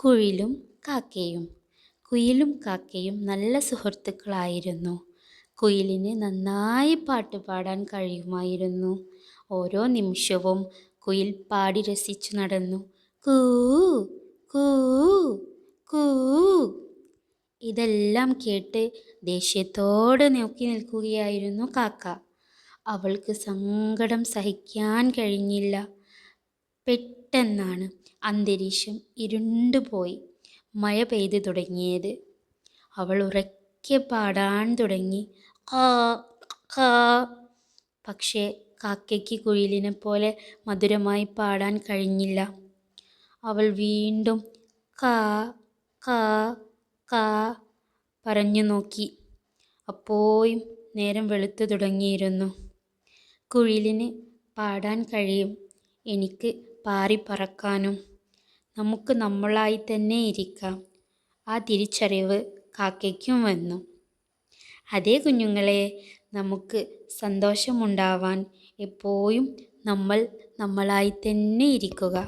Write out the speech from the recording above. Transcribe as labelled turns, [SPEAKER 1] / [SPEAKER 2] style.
[SPEAKER 1] കുയിലും കാക്കയും. കുയിലും കാക്കയും നല്ല സുഹൃത്തുക്കളായിരുന്നു. കുയിലിന് നന്നായി പാട്ട് പാടാൻ കഴിയുമായിരുന്നു. ഓരോ നിമിഷവും കുയിൽ പാടി രസിച്ചു നടന്നു. കൂ കൂ കൂ. ഇതെല്ലാം കേട്ട് ദേഷ്യത്തോടെ നോക്കി നിൽക്കുകയായിരുന്നു കാക്ക. അവൾക്ക് സങ്കടം സഹിക്കാൻ കഴിഞ്ഞില്ല. പെട്ടെന്നാണ് അന്തരീക്ഷം ഇരുണ്ടുപോയി മഴ പെയ്തു തുടങ്ങിയത്. അവൾ ഉറക്കെ പാടാൻ തുടങ്ങി, കാ കാ. പക്ഷേ കാക്കയ്ക്ക് കുയിലിനെ പോലെ മധുരമായി പാടാൻ കഴിഞ്ഞില്ല. അവൾ വീണ്ടും കാ കാ കാ പറഞ്ഞു നോക്കി. അപ്പോഴും നേരം വെളുത്തു തുടങ്ങിയിരുന്നു. കുയിലിന് പാടാൻ കഴിയും, എനിക്ക് പാറി പറക്കാനും. നമുക്ക് നമ്മളായി തന്നെ ഇരിക്കാം. ആ തിരിച്ചറിവ് കാക്കയ്ക്കും വന്നു. അതേ കുഞ്ഞുങ്ങളെ, നമുക്ക് സന്തോഷമുണ്ടാവാൻ എപ്പോഴും നമ്മൾ നമ്മളായി തന്നെ ഇരിക്കുക.